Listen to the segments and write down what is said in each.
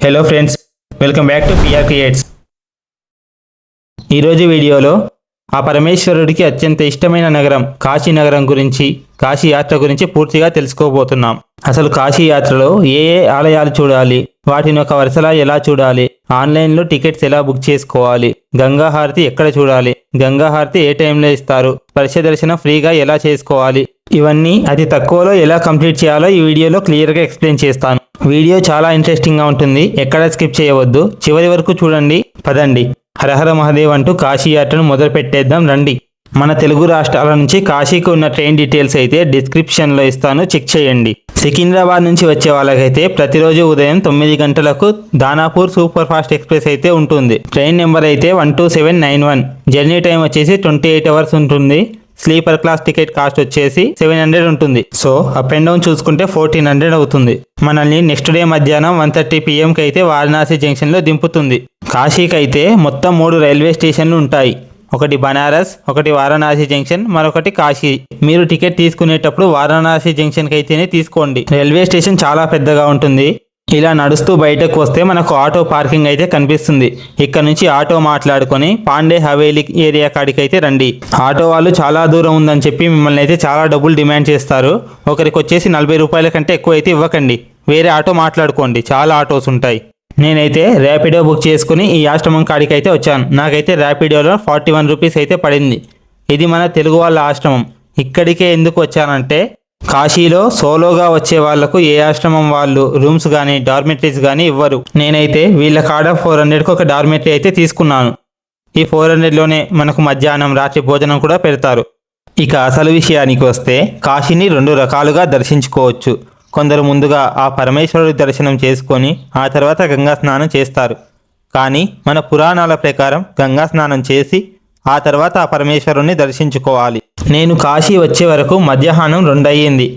Hello friends, welcome back to PR creates. ఈరోజు వీడియోలో ఆ పరమేశ్వరుడికి అత్యంత ఇష్టమైన నగరం కాశీ నగరం గురించి, కాశీ యాత్ర గురించి పూర్తిగా తెలుసుకోబోతున్నాం. అసలు కాశీ యాత్రలో ఏ ఏ ఆలయాలు చూడాలి, వాటిని ఒక వరుసలా ఎలా చూడాలి, ఆన్లైన్లో టికెట్స్ ఎలా బుక్ చేసుకోవాలి, గంగా హారతి ఎక్కడ చూడాలి, గంగా హారతి ఏ టైంలో ఇస్తారు, స్పర్శ దర్శనం ఫ్రీగా ఎలా చేసుకోవాలి, ఇవన్నీ అతి తక్కువలో ఎలా కంప్లీట్ చేయాలో ఈ వీడియోలో క్లియర్గా ఎక్స్ప్లెయిన్ చేస్తాను. వీడియో చాలా ఇంట్రెస్టింగ్గా ఉంటుంది, ఎక్కడ స్కిప్ చేయవద్దు, చివరి వరకు చూడండి. పదండి, హరహర మహాదేవ్ అంటూ కాశీ యాత్రను మొదలు పెట్టేద్దాం రండి. మన తెలుగు రాష్ట్రాల నుంచి కాశీకి ఉన్న ట్రైన్ డీటెయిల్స్ అయితే డిస్క్రిప్షన్లో ఇస్తాను, చెక్ చేయండి. సికింద్రాబాద్ నుంచి వచ్చే వాళ్ళకైతే ప్రతిరోజు ఉదయం 9 గంటలకు దానాపూర్ సూపర్ ఫాస్ట్ ఎక్స్ప్రెస్ అయితే ఉంటుంది. ట్రైన్ నెంబర్ అయితే 12791. జర్నీ టైం వచ్చేసి 28 అవర్స్ ఉంటుంది. స్లీపర్ క్లాస్ టికెట్ కాస్ట్ వచ్చేసి 700 ఉంటుంది. సో అప్ అండ్ డౌన్ చూసుకుంటే 1400 అవుతుంది. మనల్ని నెక్స్ట్ డే మధ్యాహ్నం 1:30 PM అయితే వారణాసి జంక్షన్లో దింపుతుంది. కాశీకి అయితే మొత్తం 3 రైల్వే స్టేషన్లు ఉంటాయి. ఒకటి బనారస్, ఒకటి వారణాసి జంక్షన్, మరొకటి కాశీ. మీరు టికెట్ తీసుకునేటప్పుడు వారణాసి జంక్షన్కి అయితేనే తీసుకోండి. రైల్వే స్టేషన్ చాలా పెద్దగా ఉంటుంది. ఇలా నడుస్తూ బయటకు వస్తే మనకు ఆటో పార్కింగ్ అయితే కనిపిస్తుంది. ఇక్కడ నుంచి ఆటో మాట్లాడుకొని పాండే హవేలీ ఏరియా కాడికి అయితే రండి. ఆటో వాళ్ళు చాలా దూరం ఉందని చెప్పి మిమ్మల్ని అయితే చాలా డబ్బులు డిమాండ్ చేస్తారు. ఒకరికి వచ్చేసి 40 రూపాయల కంటే ఎక్కువ అయితే ఇవ్వకండి, వేరే ఆటో మాట్లాడుకోండి, చాలా ఆటోస్ ఉంటాయి. నేనైతే ర్యాపిడో బుక్ చేసుకుని ఈ ఆశ్రమం కాడికి అయితే వచ్చాను. నాకైతే ర్యాపిడోలో 41 రూపీస్ అయితే పడింది. ఇది మన తెలుగు వాళ్ళ ఆశ్రమం. ఇక్కడికే ఎందుకు వచ్చానంటే, కాశీలో సోలోగా వచ్చే వాళ్లకు ఏ ఆశ్రమం వాళ్ళు రూమ్స్ కానీ డార్మెటరీస్ కానీ ఇవ్వరు. నేనైతే వీళ్ళ కాడ 400కి ఒక డార్మెటరీ అయితే తీసుకున్నాను. ఈ 400లోనే మనకు మధ్యాహ్నం రాత్రి భోజనం కూడా పెడతారు. ఇక అసలు విషయానికి వస్తే కాశీని 2 రకాలుగా దర్శించుకోవచ్చు. కొందరు ముందుగా ఆ పరమేశ్వరుడి దర్శనం చేసుకొని ఆ తర్వాత గంగా స్నానం చేస్తారు. కానీ మన పురాణాల ప్రకారం గంగా స్నానం చేసి ఆ తర్వాత ఆ పరమేశ్వరుణ్ణి దర్శించుకోవాలి. నేను కాశీ వచ్చే వరకు మధ్యాహ్నం 2 అయ్యింది.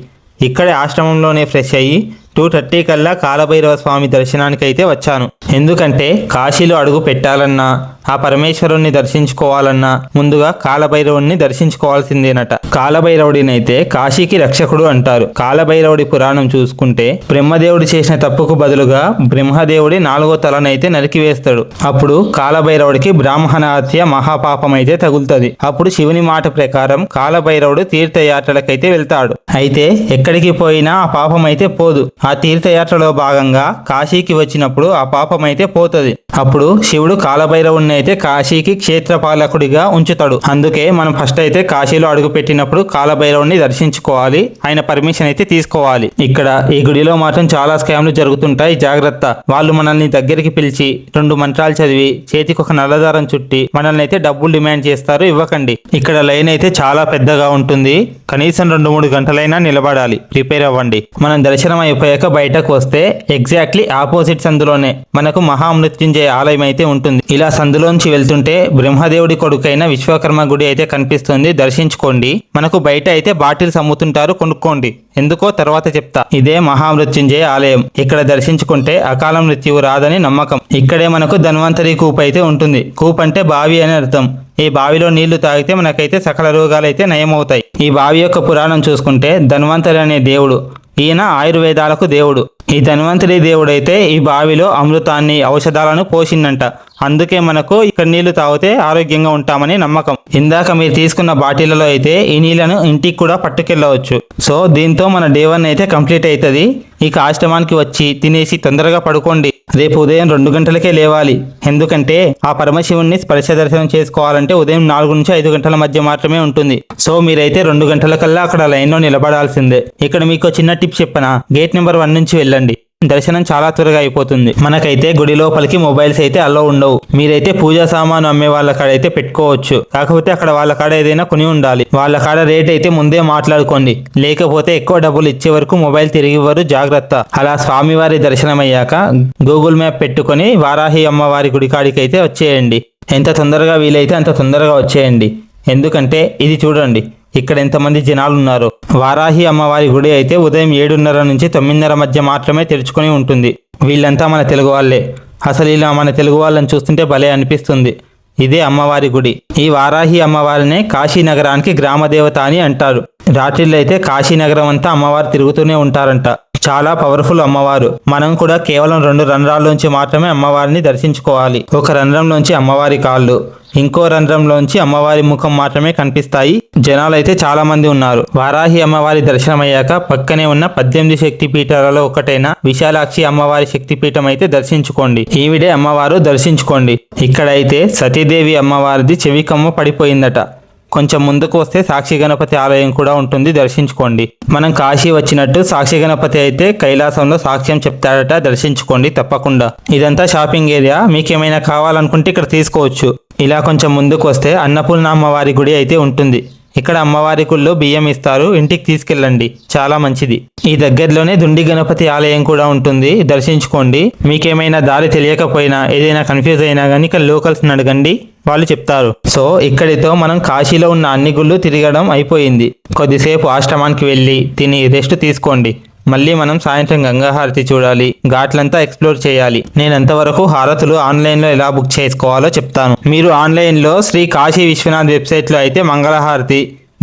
ఇక్కడే ఆశ్రమంలోనే ఫ్రెష్ అయ్యి 2:30 కల్లా కాలభైరవ స్వామి దర్శనానికి అయితే వచ్చాను. ఎందుకంటే కాశీలో అడుగు పెట్టాలన్నా ఆ పరమేశ్వరుణ్ణి దర్శించుకోవాలన్నా ముందుగా కాలభైరవుడిని దర్శించుకోవాల్సిందేనట. కాలభైరవుడినైతే కాశీకి రక్షకుడు అంటారు. కాలభైరవుడి పురాణం చూసుకుంటే బ్రహ్మదేవుడు చేసిన తప్పుకు బదులుగా బ్రహ్మదేవుడి 4వ తలనైతే నరికివేస్తాడు. అప్పుడు కాలభైరవుడికి బ్రాహ్మణ హత్య మహాపాపం అయితే తగులుతుంది. అప్పుడు శివుని మాట ప్రకారం కాలభైరవుడు తీర్థయాత్రలకైతే వెళ్తాడు. అయితే ఎక్కడికి పోయినా ఆ పాపం అయితే పోదు. ఆ తీర్థయాత్రలో భాగంగా కాశీకి వచ్చినప్పుడు ఆ పాపం అయితే పోతుంది. అప్పుడు శివుడు కాలభైరవుడిని అయితే కాశీకి క్షేత్రపాలకుడిగా ఉంచుతాడు. అందుకే మనం ఫస్ట్ అయితే కాశీలో అడుగు పెట్టినప్పుడు కాలభైరవుడిని దర్శించుకోవాలి, ఆయన పర్మిషన్ అయితే తీసుకోవాలి. ఇక్కడ ఈ గుడిలో మాత్రం చాలా స్కామ్లు జరుగుతుంటాయి, జాగ్రత్త. వాళ్ళు మనల్ని దగ్గరికి పిలిచి 2 మంత్రాలు చదివి చేతికి ఒక నల్లదారం చుట్టి మనల్ని అయితే డబ్బులు డిమాండ్ చేస్తారు, ఇవ్వకండి. ఇక్కడ లైన్ అయితే చాలా పెద్దగా ఉంటుంది. కనీసం 2-3 గంటలైనా నిలబడాలి, ప్రిపేర్ అవ్వండి. మనం దర్శనం అయిపోయాక బయటకు వస్తే ఎగ్జాక్ట్లీ ఆపోజిట్ సందులోనే మనకు మహామృత్యుంజయ ఆలయం అయితే ఉంటుంది. ఇలా సందులోంచి వెళ్తుంటే బ్రహ్మదేవుడి కొడుకైన విశ్వకర్మ గుడి అయితే కనిపిస్తుంది, దర్శించుకోండి. మనకు బయట అయితే బాటిల్స్ అమ్ముతుంటారు, కొనుక్కోండి. ఎందుకో తర్వాత చెప్తా. ఇదే మహామృత్యుంజయ ఆలయం. ఇక్కడ దర్శించుకుంటే అకాల మృత్యువు రాదని నమ్మకం. ఇక్కడే మనకు ధన్వంతరి కూప్ అయితే ఉంటుంది. కూప్ అంటే బావి అని అర్థం. ఈ బావిలో నీళ్లు తాగితే మనకైతే సకల రోగాలు అయితే నయమవుతాయి. ఈ బావి యొక్క పురాణం చూసుకుంటే ధన్వంతరి అనే దేవుడు, ఈయన ఆయుర్వేదాలకు దేవుడు. ఈ ధన్వంతరి దేవుడైతే ఈ బావిలో అమృతాన్ని, ఔషధాలను పోసిందంట. అందుకే మనకు ఇక్కడ నీళ్లు తాగితే ఆరోగ్యంగా ఉంటామని నమ్మకం. ఇందాక మీరు తీసుకున్న బాటిళ్లలో అయితే ఈ నీళ్లను ఇంటికి కూడా పట్టుకెళ్ళవచ్చు. సో దీంతో మన డే 1 అయితే కంప్లీట్ అవుతుంది. ఇక ఆశ్రమానికి వచ్చి తినేసి తొందరగా పడుకోండి. రేపు ఉదయం 2 గంటలకే లేవాలి. ఎందుకంటే ఆ పరమశివుణ్ణి స్పర్శ దర్శనం చేసుకోవాలంటే ఉదయం 4 నుంచి 5 గంటల మధ్య మాత్రమే ఉంటుంది. సో మీరైతే 2 గంటల కల్లా అక్కడ లైన్లో నిలబడాల్సిందే. ఇక్కడ మీకు చిన్న టిప్ చెప్పనా, గేట్ నెంబర్ 1 నుంచి వెళ్ళండి. దర్శనం చాలా త్వరగా అయిపోతుంది. మనకైతే గుడి లోపలికి మొబైల్స్ అయితే అలో ఉండవు. మీరైతే పూజా సామాను అమ్మే వాళ్ళ కాడ అయితే పెట్టుకోవచ్చు. కాకపోతే అక్కడ వాళ్ళ కాడ ఏదైనా కొని ఉండాలి. వాళ్ళ కాడ రేట్ అయితే ముందే మాట్లాడుకోండి, లేకపోతే ఎక్కువ డబ్బులు ఇచ్చే వరకు మొబైల్ తిరిగి ఇవ్వరు, జాగ్రత్త. అలా స్వామివారి దర్శనం అయ్యాక గూగుల్ మ్యాప్ పెట్టుకొని వారాహి అమ్మవారి గుడి కాడికి అయితే వచ్చేయండి. ఎంత తొందరగా వీలైతే అంత తొందరగా వచ్చేయండి. ఎందుకంటే ఇది చూడండి, ఇక్కడ ఎంతమంది జనాలు ఉన్నారు. వారాహి అమ్మవారి గుడి అయితే ఉదయం 7:30 నుంచి 9:30 మధ్య మాత్రమే తెరుచుకొని ఉంటుంది. వీళ్ళంతా మన తెలుగు వాళ్ళే. అసలు ఇలా మన తెలుగు వాళ్ళని చూస్తుంటే భలే అనిపిస్తుంది. ఇదే అమ్మవారి గుడి. ఈ వారాహి అమ్మవారినే కాశీ నగరానికి గ్రామదేవత అని అంటారు. రాత్రిలో అయితే కాశీ నగరం అంతా అమ్మవారు తిరుగుతూనే ఉంటారంట. చాలా పవర్ఫుల్ అమ్మవారు. మనం కూడా కేవలం 2 రంధ్రాల్లోంచి మాత్రమే అమ్మవారిని దర్శించుకోవాలి. ఒక రంధ్రంలోంచి అమ్మవారి కాళ్ళు, ఇంకో రంధ్రంలోంచి అమ్మవారి ముఖం మాత్రమే కనిపిస్తాయి. జనాలైతే చాలా మంది ఉన్నారు. వారాహి అమ్మవారి దర్శనమయ్యాక పక్కనే ఉన్న 18 శక్తి పీఠాలలో ఒకటైన విశాలాక్షి అమ్మవారి శక్తిపీఠం అయితే దర్శించుకోండి. ఈవిడే అమ్మవారు, దర్శించుకోండి. ఇక్కడైతే సతీదేవి అమ్మవారిది చెవికమ్మ పడిపోయిందట. కొంచెం ముందుకు వస్తే సాక్షి గణపతి ఆలయం కూడా ఉంటుంది, దర్శించుకోండి. మనం కాశీ వచ్చినట్టు సాక్షి గణపతి అయితే కైలాసంలో సాక్ష్యం చెప్తాడట, దర్శించుకోండి తప్పకుండా. ఇదంతా షాపింగ్ ఏరియా. మీకేమైనా కావాలనుకుంటే ఇక్కడ తీసుకోవచ్చు. ఇలా కొంచెం ముందుకు వస్తే అన్నపూర్ణ అమ్మవారి గుడి అయితే ఉంటుంది. ఇక్కడ అమ్మవారి గుళ్ళో బియ్యం ఇస్తారు, ఇంటికి తీసుకెళ్ళండి, చాలా మంచిది. ఈ దగ్గరలోనే దుండి గణపతి ఆలయం కూడా ఉంటుంది, దర్శించుకోండి. మీకేమైనా దారి తెలియకపోయినా, ఏదైనా కన్ఫ్యూజ్ అయినా కానీ ఇక్కడ లోకల్స్ అడగండి, వాళ్ళు చెప్తారు. సో ఇక్కడితో మనం కాశీలో ఉన్న అన్ని గుళ్ళు తిరగడం అయిపోయింది. కొద్దిసేపు ఆశ్రమానికి వెళ్ళి తిని రెస్ట్ తీసుకోండి. మళ్ళీ మనం సాయంత్రం గంగాహారతి చూడాలి, ఘాట్లంతా ఎక్స్ప్లోర్ చేయాలి. నేను ఎంతవరకు హారతులు ఆన్లైన్లో ఎలా బుక్ చేసుకోవాలో చెప్తాను. మీరు ఆన్లైన్లో శ్రీ కాశీ విశ్వనాథ్ వెబ్సైట్లో అయితే మంగళహారతి,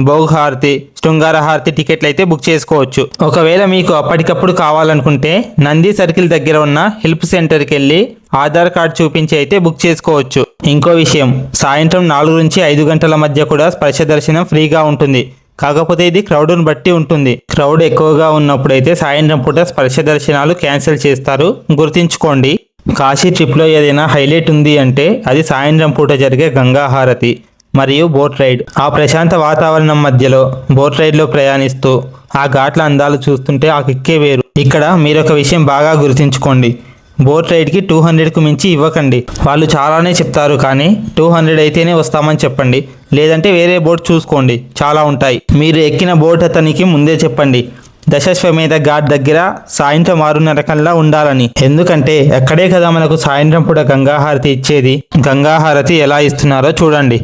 భోగహారతి, శృంగార హారతి టికెట్లు అయితే బుక్ చేసుకోవచ్చు. ఒకవేళ మీకు అప్పటికప్పుడు కావాలనుకుంటే నంది సర్కిల్ దగ్గర ఉన్న హెల్ప్ సెంటర్కి వెళ్ళి ఆధార్ కార్డ్ చూపించి అయితే బుక్ చేసుకోవచ్చు. ఇంకో విషయం, సాయంత్రం 4 నుంచి 5 గంటల మధ్య కూడా స్పర్శ దర్శనం ఫ్రీగా ఉంటుంది. కాకపోతే ఇది క్రౌడ్ను బట్టి ఉంటుంది. క్రౌడ్ ఎక్కువగా ఉన్నప్పుడైతే సాయంత్రం పూట స్పర్శ దర్శనాలు క్యాన్సిల్ చేస్తారు, గుర్తుంచుకోండి. కాశీ ట్రిప్లో ఏదైనా హైలైట్ ఉంది అంటే అది సాయంత్రం పూట జరిగే గంగా హారతి మరియు బోట్ రైడ్. ఆ ప్రశాంత వాతావరణం మధ్యలో బోట్ రైడ్లో ప్రయాణిస్తూ ఆ ఘాట్ల అందాలు చూస్తుంటే ఆ కిక్కే వేరు. ఇక్కడ మీరొక విషయం బాగా గుర్తుంచుకోండి, బోట్ రైడ్కి 200కు మించి ఇవ్వకండి. వాళ్ళు చాలానే చెప్తారు, కానీ 200 అయితేనే వస్తామని చెప్పండి. లేదంటే వేరే బోట్ చూసుకోండి, చాలా ఉంటాయి. మీరు ఎక్కిన బోట్ అతనికి ముందే చెప్పండి దశాశ్వమేధ ఘాట్ దగ్గర సాయంత్రం 6:30 కల్లా ఉండాలని. ఎందుకంటే అక్కడే కదా మనకు సాయంత్రం పూట గంగాహారతి ఇచ్చేది. గంగాహారతి ఎలా ఇస్తున్నారో చూడండి.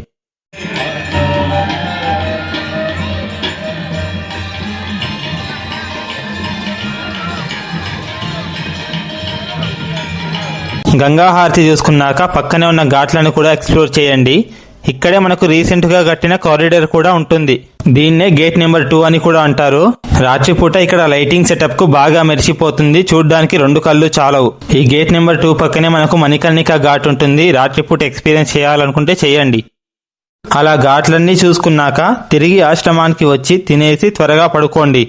గంగాహారతి చూసుకున్నాక పక్కనే ఉన్న ఘాట్లను కూడా ఎక్స్ప్లోర్ చేయండి. ఇక్కడే మనకు రీసెంట్గా కట్టిన కారిడార్ కూడా ఉంటుంది. దీన్నే గేట్ నెంబర్ 2 అని కూడా అంటారు. రాత్రిపూట ఇక్కడ లైటింగ్ సెటప్ కు బాగా మెరిసిపోతుంది, చూడ్డానికి 2 కళ్ళు చాలవు. ఈ గేట్ నెంబర్ 2 పక్కనే మనకు మణికర్ణిక ఘాట్ ఉంటుంది. రాత్రిపూట ఎక్స్పీరియన్స్ చేయాలనుకుంటే చేయండి. అలా ఘాట్లన్నీ చూసుకున్నాక తిరిగి ఆశ్రమానికి వచ్చి తినేసి త్వరగా పడుకోండి.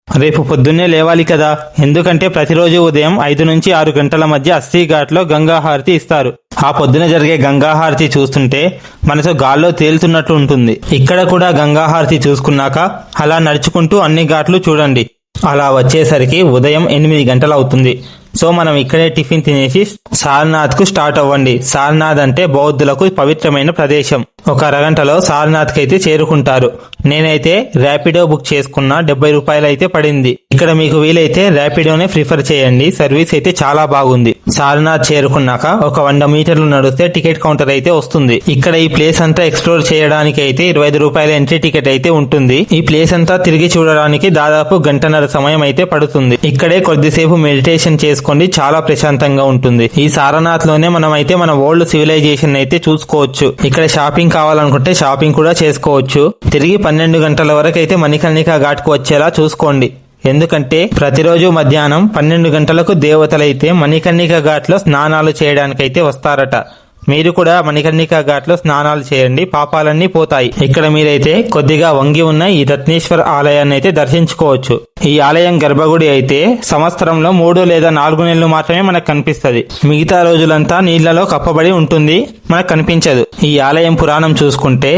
రేపు పొద్దున్నే లేవాలి కదా, ఎందుకంటే ప్రతిరోజు ఉదయం 5 నుంచి 6 గంటల మధ్య అస్సీ ఘాట్లో గంగాహారతి ఇస్తారు. ఆ పొద్దున జరిగే గంగాహారతి చూస్తుంటే మనసు గాల్లో తేలుతున్నట్టు ఉంటుంది. ఇక్కడ కూడా గంగాహారతి చూసుకున్నాక అలా నడుచుకుంటూ అన్ని ఘాట్లు చూడండి. అలా వచ్చేసరికి ఉదయం 8 గంటలు అవుతుంది. సో మనం ఇక్కడే టిఫిన్ తినేసి సారనాథ్కు స్టార్ట్ అవ్వండి. సారనాథ్ అంటే బౌద్ధులకు పవిత్రమైన ప్రదేశం. ఒక అరగంటలో సారనాథ్కి అయితే చేరుకుంటారు. నేనైతే ర్యాపిడో బుక్ చేసుకున్న 70 రూపాయలు అయితే పడింది. ఇక్కడ మీకు వీలైతే ర్యాపిడోనే ప్రిఫర్ చేయండి, సర్వీస్ అయితే చాలా బాగుంది. సారనాథ్ చేరుకున్నాక ఒక 100 మీటర్లు నడిస్తే టికెట్ కౌంటర్ అయితే వస్తుంది. ఇక్కడ ఈ ప్లేస్ అంతా ఎక్స్ప్లోర్ చేయడానికి అయితే 25 రూపాయల ఎంట్రీ టికెట్ అయితే ఉంటుంది. ఈ ప్లేస్ అంతా తిరిగి చూడడానికి దాదాపు 1.5 గంటల సమయం అయితే పడుతుంది. ఇక్కడే కొద్దిసేపు మెడిటేషన్ చేసుకోండి, చాలా ప్రశాంతంగా ఉంటుంది. ఈ సారనాథ్ లోనే మనం అయితే మన ఓల్డ్ సివిలైజేషన్ అయితే చూసుకోవచ్చు. ఇక్కడ షాపింగ్ కావాలనుకుంటే షాపింగ్ కూడా చేసుకోవచ్చు. తిరిగి 12 గంటల వరకు అయితే మణికర్ణిక ఘాట్కు వచ్చేలా చూసుకోండి. ఎందుకంటే ప్రతిరోజు మధ్యాహ్నం 12 గంటలకు దేవతలైతే మణికర్ణిక ఘాట్లో స్నానాలు చేయడానికైతే వస్తారట. మీరు కూడా మణికర్ణిక ఘాట్లో స్నానాలు చేయండి, పాపాలన్నీ పోతాయి. ఇక్కడ మీరైతే కొద్దిగా వంగి ఉన్న ఈ రత్నేశ్వర ఆలయాన్ని అయితే దర్శించుకోవచ్చు. ఈ ఆలయం గర్భగుడి అయితే సంవత్సరంలో 3 లేదా 4 నెలలు మాత్రమే మనకు కనిపిస్తుంది. మిగతా రోజులంతా నీళ్లలో కప్పబడి ఉంటుంది, మనకు కనిపించదు. ఈ ఆలయం పురాణం చూసుకుంటే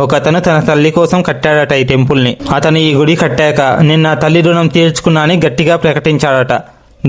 ఒకతను తన తల్లి కోసం కట్టాడట ఈ టెంపుల్ ని. అతను ఈ గుడి కట్టాక నేను నా తల్లి రుణం తీర్చుకున్నా అని గట్టిగా ప్రకటించాడట.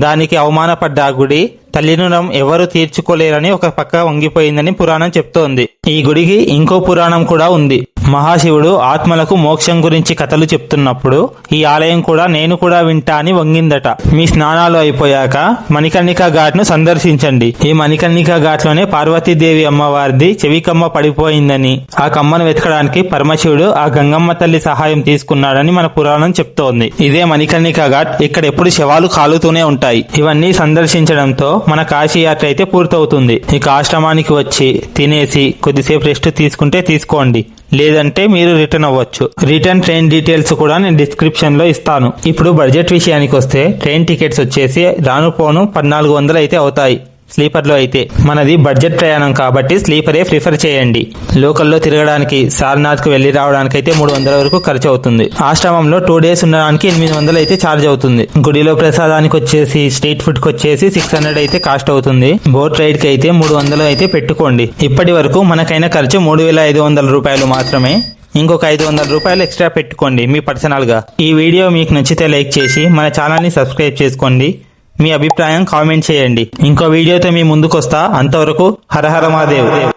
దానికి అవమానపడ్డ ఆ గుడి తల్లి రుణం ఎవరు తీర్చుకోలేరని ఒక పక్క వంగిపోయిందని పురాణం చెప్తోంది. ఈ గుడికి ఇంకో పురాణం కూడా ఉంది. మహాశివుడు ఆత్మలకు మోక్షం గురించి కథలు చెప్తున్నప్పుడు ఈ ఆలయం కూడా నేను కూడా వింటా అని వంగిందట. మీ స్నానాలు అయిపోయాక మణికర్ణిక ఘాట్ ను సందర్శించండి. ఈ మణికర్ణిక ఘాట్ లోనే పార్వతీదేవి అమ్మవారిది చెవికమ్మ పడిపోయిందని, ఆ కమ్మను వెతకడానికి పరమశివుడు ఆ గంగమ్మ తల్లి సహాయం తీసుకున్నాడని మన పురాణం చెప్తోంది. ఇదే మణికర్ణిక ఘాట్. ఇక్కడ ఎప్పుడు శవాలు కాలుతూనే ఉంటాయి. ఇవన్నీ సందర్శించడంతో మన కాశీ యాత్ర అయితే పూర్తవుతుంది. ఇక ఆశ్రమానికి వచ్చి తినేసి కొద్దిసేపు రెస్ట్ తీసుకుంటే తీసుకోండి, లేదంటే మీరు రిటర్న్ అవ్వచ్చు. రిటర్న్ ట్రైన్ డీటెయిల్స్ కూడా నేను డిస్క్రిప్షన్ లో ఇస్తాను. ఇప్పుడు బడ్జెట్ విషయానికి వస్తే ట్రైన్ టికెట్స్ వచ్చేసి రాను పోను 1400 అయితే అవుతాయి. స్లీపర్ లో అయితే మనది బడ్జెట్ ప్రయాణం కాబట్టి స్లీపరే ప్రిఫర్ చేయండి. లోకల్లో తిరగడానికి సారనాథ్ కు వెళ్లి రావడానికి అయితే 300 వరకు ఖర్చు అవుతుంది. ఆశ్రమంలో 2 days ఉండడానికి 800 అయితే ఛార్జ్ అవుతుంది. గుడిలో ప్రసాదానికి వచ్చేసి స్ట్రీట్ ఫుడ్ కి వచ్చేసి 600 అయితే కాస్ట్ అవుతుంది. బోట్ రైడ్ కి అయితే 300 అయితే పెట్టుకోండి. ఇప్పటి వరకు మనకైన ఖర్చు 3500 రూపాయలు మాత్రమే. ఇంకొక 500 రూపాయలు ఎక్స్ట్రా పెట్టుకోండి మీ పర్సనల్ గా. ఈ వీడియో మీకు నచ్చితే లైక్ చేసి మన ఛానల్ ని సబ్స్క్రైబ్ చేసుకోండి. మీ అభిప్రాయం కామెంట్ చేయండి. ఇంకో వీడియోతో మీ ముందుకు వస్తా. అంతవరకు హర హర మహాదేవ్.